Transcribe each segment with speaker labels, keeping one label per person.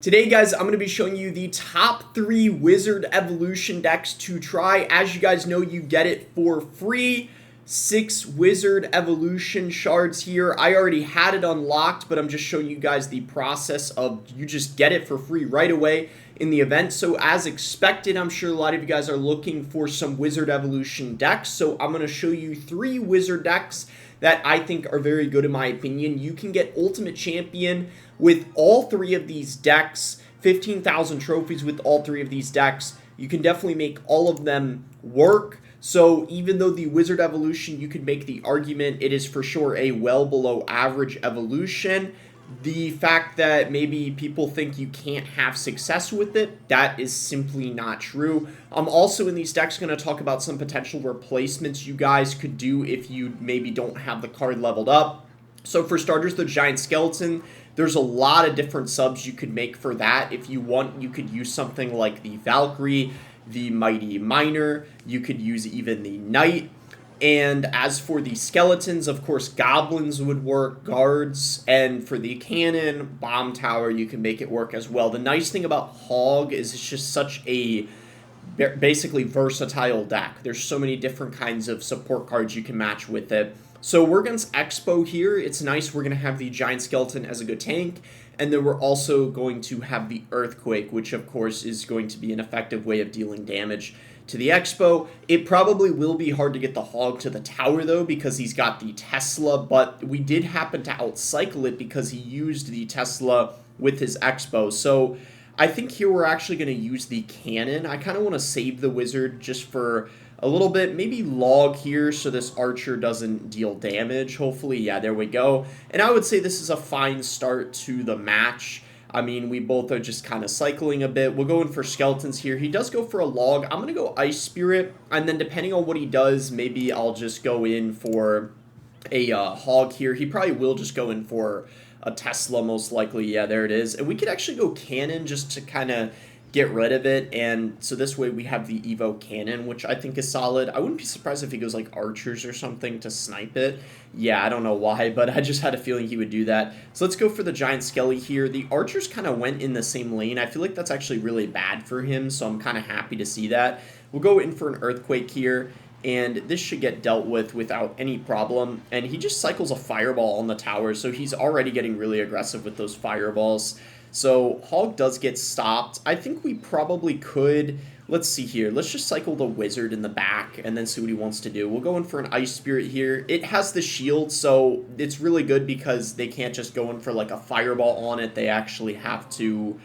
Speaker 1: Today, guys, I'm going to be showing you the top 3 Wizard Evolution decks to try. As you guys know, you get it for free. 6 Wizard Evolution shards here. I already had it unlocked, but I'm just showing you guys the process of you just get it for free right away in the event. So as expected, I'm sure a lot of you guys are looking for some Wizard Evolution decks. So I'm going to show you 3 Wizard decks that I think are very good in my opinion. You can get Ultimate Champion with all 3 of these decks, 15,000 trophies with all 3 of these decks. You can definitely make all of them work. So even though the Wizard Evolution, you could make the argument it is for sure a well below average evolution, the fact that maybe people think you can't have success with it, that is simply not true. I'm also in these decks going to talk about some potential replacements you guys could do if you maybe don't have the card leveled up. So for starters, the Giant Skeleton, there's a lot of different subs you could make for that. If you want, you could use something like the Valkyrie, the Mighty Miner, you could use even the Knight. And as for the skeletons, of course, goblins would work, guards, and for the cannon, bomb tower, you can make it work as well. The nice thing about Hog is it's just such a basically versatile deck. There's so many different kinds of support cards you can match with it. So we're against Expo here. It's nice. We're going to have the Giant Skeleton as a good tank. And then we're also going to have the Earthquake, which of course is going to be an effective way of dealing damage to the Expo. It probably will be hard to get the Hog to the tower though, because he's got the Tesla, but we did happen to outcycle it because he used the Tesla with his Expo. So I think here we're actually going to use the cannon. I kind of want to save the wizard just for a little bit, maybe log here so this archer doesn't deal damage. Hopefully, yeah, there we go. And I would say this is a fine start to the match. I mean, we both are just kind of cycling a bit. We'll go in for skeletons here. He does go for a log. I'm going to go Ice Spirit, and then depending on what he does, maybe I'll just go in for a Hog here. He probably will just go in for a Tesla, most likely. Yeah, there it is. And we could actually go Cannon just to kind of get rid of it, and so this way we have the Evo Cannon, which I think is solid. I wouldn't be surprised if he goes like archers or something to snipe it. Yeah, I don't know why, but I just had a feeling he would do that. So let's go for the Giant Skelly here. The archers kind of went in the same lane. I feel like that's actually really bad for him, so I'm kind of happy to see that. We'll go in for an Earthquake here, and this should get dealt with without any problem. And he just cycles a Fireball on the tower, so he's already getting really aggressive with those Fireballs. So Hog does get stopped. I think we probably could, let's see here, let's just cycle the wizard in the back and then see what he wants to do. We'll go in for an Ice Spirit here. It has the shield, so it's really good because they can't just go in for like a fireball on it. They actually have to,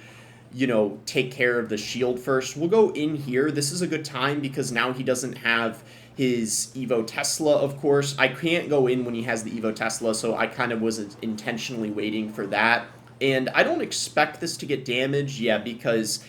Speaker 1: you know, take care of the shield first. We'll go in here. This is a good time because now he doesn't have his Evo Tesla, of course. I can't go in when he has the Evo Tesla, so I kind of was intentionally waiting for that. And I don't expect this to get damaged, yeah, because,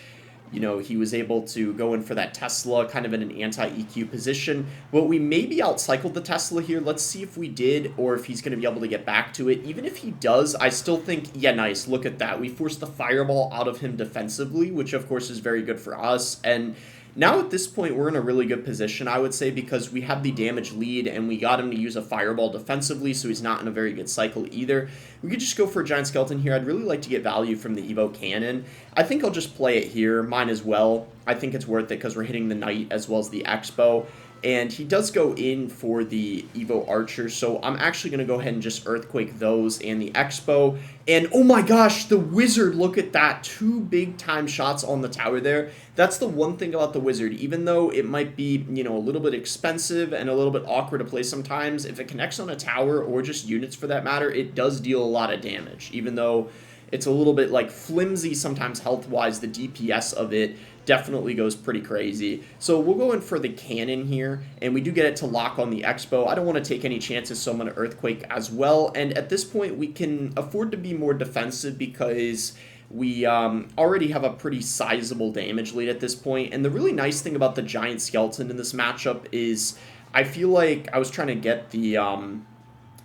Speaker 1: you know, he was able to go in for that Tesla kind of in an anti-EQ position. But we maybe outcycled the Tesla here. Let's see if we did or if he's going to be able to get back to it. Even if he does, I still think, yeah, nice. Look at that. We forced the Fireball out of him defensively, which of course is very good for us. And now at this point, we're in a really good position, I would say, because we have the damage lead and we got him to use a Fireball defensively, so he's not in a very good cycle either. We could just go for a Giant Skeleton here. I'd really like to get value from the Evo Cannon. I think I'll just play it here, mine as well. I think it's worth it because we're hitting the Knight as well as the Expo. And he does go in for the Evo Archer, so I'm actually going to go ahead and just Earthquake those and the Expo. And oh my gosh, the Wizard, look at that. 2 big-time shots on the tower there. That's the one thing about the Wizard. Even though it might be, you know, a little bit expensive and a little bit awkward to play sometimes, if it connects on a tower or just units for that matter, it does deal a lot of damage. Even though it's a little bit like flimsy sometimes health-wise, the DPS of it definitely goes pretty crazy. So we'll go in for the cannon here, and we do get it to lock on the Expo. I don't want to take any chances, so I'm going to Earthquake as well. And at this point, we can afford to be more defensive because we already have a pretty sizable damage lead at this point. And the really nice thing about the Giant Skeleton in this matchup is I feel like I was trying to get the...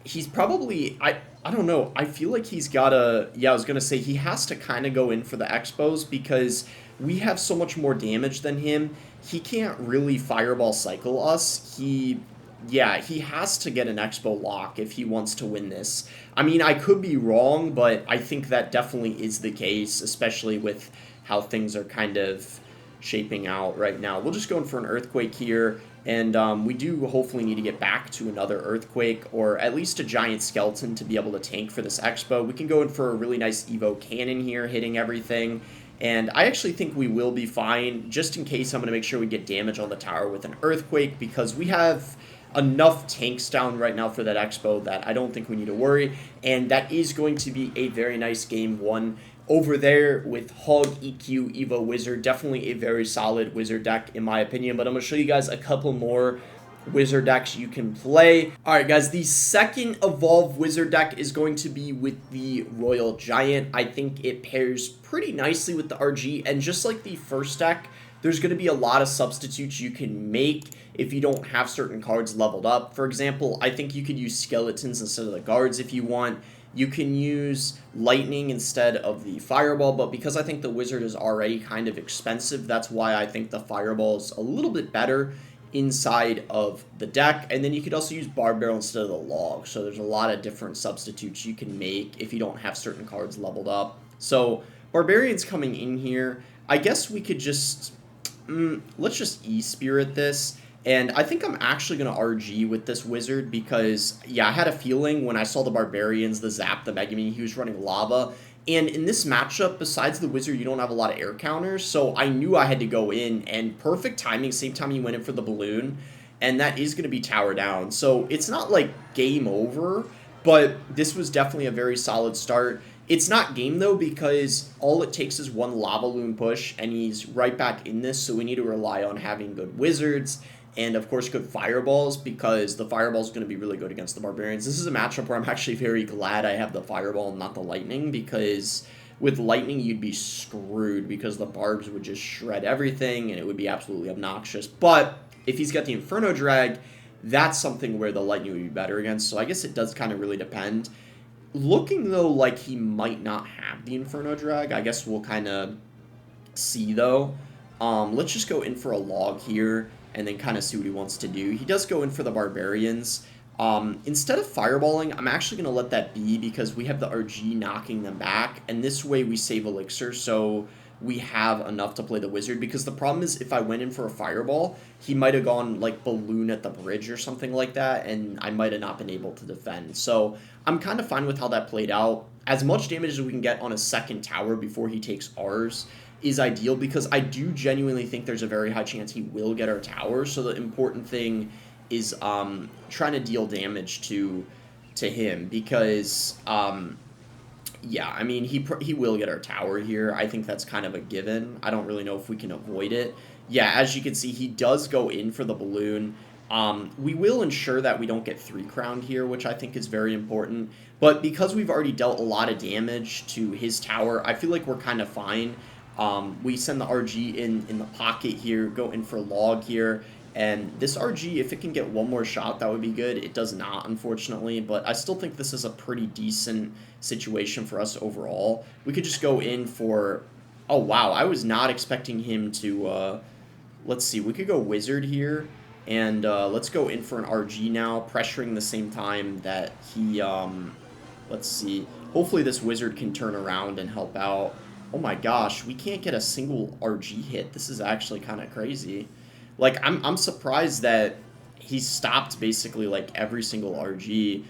Speaker 1: he's probably... I don't know. I feel like he's got a... Yeah, I was going to say he has to kind of go in for the Expos because we have so much more damage than him. He can't really Fireball cycle us. He yeah, he has to get an Expo lock if he wants to win this. I mean, I could be wrong, but I think that definitely is the case, especially with how things are kind of shaping out right now. We'll just go in for an Earthquake here, and we do hopefully need to get back to another Earthquake, or at least a Giant Skeleton to be able to tank for this Expo. We can go in for a really nice Evo Cannon here, hitting everything. And I actually think we will be fine. Just in case, I'm going to make sure we get damage on the tower with an Earthquake, because we have enough tanks down right now for that Expo that I don't think we need to worry. And that is going to be a very nice game one over there with Hog, EQ, Evo, Wizard. Definitely a very solid Wizard deck in my opinion. But I'm going to show you guys a couple more Wizard decks you can play. Alright guys, the second Evolve Wizard deck is going to be with the Royal Giant. I think it pairs pretty nicely with the RG, and just like the first deck, there's going to be a lot of substitutes you can make if you don't have certain cards leveled up. For example, I think you could use Skeletons instead of the guards if you want. You can use Lightning instead of the Fireball, but because I think the Wizard is already kind of expensive, that's why I think the Fireball is a little bit better inside of the deck. And then you could also use Barb Barrel instead of the Log, so there's a lot of different substitutes you can make if you don't have certain cards leveled up. So Barbarian's coming in here. I guess we could just let's just E-Spirit this. And I think I'm actually going to RG with this Wizard because, yeah, I had a feeling when I saw the Barbarians, the Zap, the Megumin, he was running Lava. And in this matchup, besides the Wizard, you don't have a lot of air counters, so I knew I had to go in, and perfect timing, same time he went in for the Balloon, and that is going to be tower down. So it's not like game over, but this was definitely a very solid start. It's not game, though, because all it takes is one Lava Loon push, and he's right back in this, so we need to rely on having good Wizards, and of course good Fireballs, because the Fireball is going to be really good against the Barbarians. This is a matchup where I'm actually very glad I have the Fireball and not the Lightning, because with Lightning you'd be screwed, because the Barbs would just shred everything, and it would be absolutely obnoxious. But if he's got the Inferno Drag, that's something where the Lightning would be better against, so I guess it does kind of really depend. Looking, though, like he might not have the Inferno Drag. I guess we'll kind of see, though. Let's just go in for a Log here and then kind of see what he wants to do. He does go in for the Barbarians. Instead of Fireballing, I'm actually going to let that be because we have the RG knocking them back, and this way we save Elixir, so we have enough to play the Wizard, because the problem is if I went in for a Fireball, he might have gone like Balloon at the bridge or something like that, and I might have not been able to defend. So I'm kind of fine with how that played out. As much damage as we can get on a second tower before he takes ours is ideal, because I do genuinely think there's a very high chance he will get our tower, so the important thing is trying to deal damage to him, because yeah, I mean, he will get our tower here. I think that's kind of a given. I don't really know if we can avoid it. Yeah, as you can see, he does go in for the Balloon. We will ensure that we don't get 3-crowned here, which I think is very important. But because we've already dealt a lot of damage to his tower, I feel like we're kind of fine. We send the RG in the pocket here, go in for Log here. And this RG, if it can get one more shot, that would be good. It does not, unfortunately, but I still think this is a pretty decent situation for us overall. We could just go in for... Oh, wow, I was not expecting him to... let's see, we could go Wizard here, and let's go in for an RG now, pressuring the same time that he... let's see. Hopefully this Wizard can turn around and help out. Oh my gosh, we can't get a single RG hit. This is actually kind of crazy. Like, I'm surprised that he stopped basically, like, every single RG.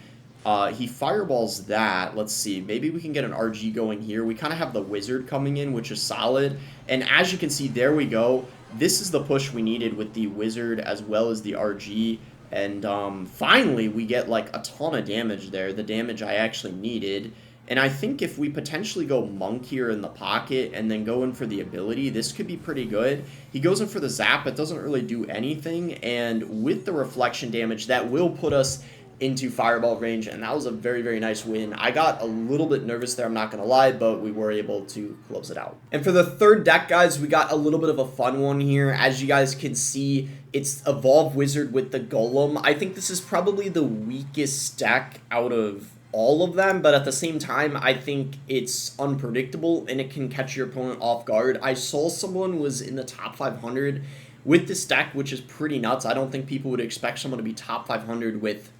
Speaker 1: He fireballs that. Let's see. Maybe we can get an RG going here. We kind of have the Wizard coming in, which is solid. And as you can see, there we go. This is the push we needed with the Wizard as well as the RG. And finally, we get, like, a ton of damage there. The damage I actually needed. And I think if we potentially go Monk here in the pocket and then go in for the ability, this could be pretty good. He goes in for the Zap. It doesn't really do anything. And with the reflection damage, that will put us into Fireball range. And that was a very, very nice win. I got a little bit nervous there, I'm not going to lie, but we were able to close it out. And for the third deck, guys, we got a little bit of a fun one here. As you guys can see, it's Evolve Wizard with the Golem. I think this is probably the weakest deck out of all of them, but at the same time, I think it's unpredictable and it can catch your opponent off guard. I saw someone was in the top 500 with this deck, which is pretty nuts. I don't think people would expect someone to be top 500 with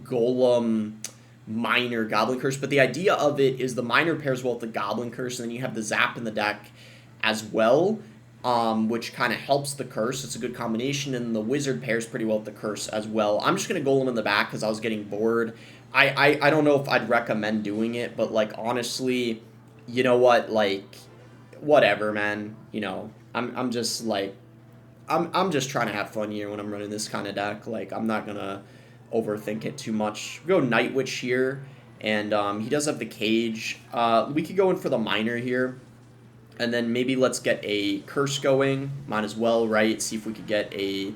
Speaker 1: Golem, Miner, Goblin Curse, but the idea of it is the Miner pairs well with the Goblin Curse, and then you have the Zap in the deck as well, which kind of helps the Curse. It's a good combination, and the Wizard pairs pretty well with the Curse as well. I'm just going to Golem in the back because I was getting bored. I don't know if I'd recommend doing it, but, like, honestly, you know what, like, whatever, man. You know, I'm just, like, I'm just trying to have fun here when I'm running this kind of deck. Like, I'm not going to overthink it too much. Go Night Witch here, and he does have the Cage. We could go in for the Miner here, and then maybe let's get a Curse going. Might as well, right? See if we could get a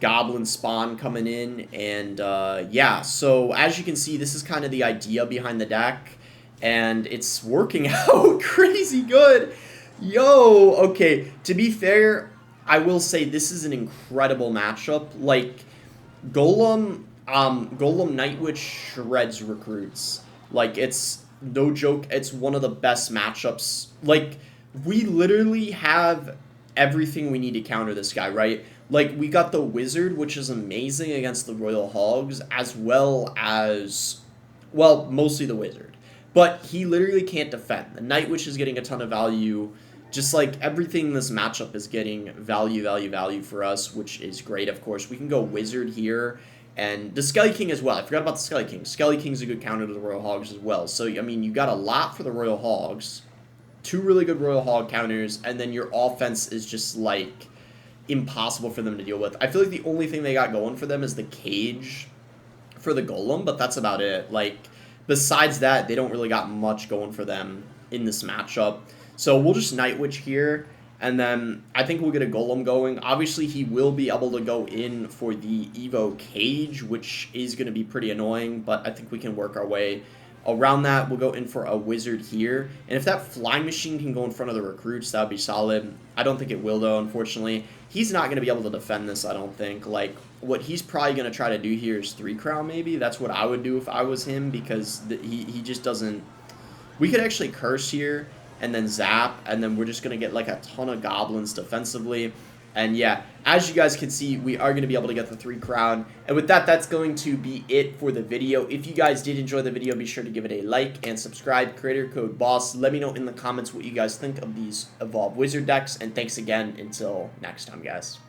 Speaker 1: Goblin Spawn coming in, and yeah, so as you can see, this is kind of the idea behind the deck, and it's working out crazy good. Yo, okay, to be fair, I will say this is an incredible matchup. Like, Golem Night Witch shreds recruits. Like, it's no joke, it's one of the best matchups. Like, we literally have everything we need to counter this guy, right? Like, we got the Wizard, which is amazing against the Royal Hogs, as well as, well, mostly the Wizard. But he literally can't defend. The Night Witch is getting a ton of value. Just like everything in this matchup is getting value for us, which is great, of course. We can go Wizard here, and the Skelly King as well. I forgot about the Skelly King. Skelly King's a good counter to the Royal Hogs as well. So, I mean, you got a lot for the Royal Hogs. 2 really good Royal Hog counters, and then your offense is just, like, impossible for them to deal with. I feel like the only thing they got going for them is the Cage for the Golem, but that's about it. Like, besides that, they don't really got much going for them in this matchup. So we'll just Night Witch here, and then I think we'll get a Golem going. Obviously, he will be able to go in for the Evo Cage, which is going to be pretty annoying, but I think we can work our way around that. We'll go in for a Wizard here, and if that Flying Machine can go in front of the recruits, that would be solid. I don't think it will, though, unfortunately. He's not going to be able to defend this, I don't think. Like, what he's probably going to try to do here is 3 Crown, maybe. That's what I would do if I was him, because he just doesn't... We could actually Curse here, and then Zap, and then we're just going to get, like, a ton of Goblins defensively. And yeah, as you guys can see, we are going to be able to get the 3 Crown. And with that, that's going to be it for the video. If you guys did enjoy the video, be sure to give it a like and subscribe. Creator code BOSS. Let me know in the comments what you guys think of these Evolve Wizard decks. And thanks again. Until next time, guys.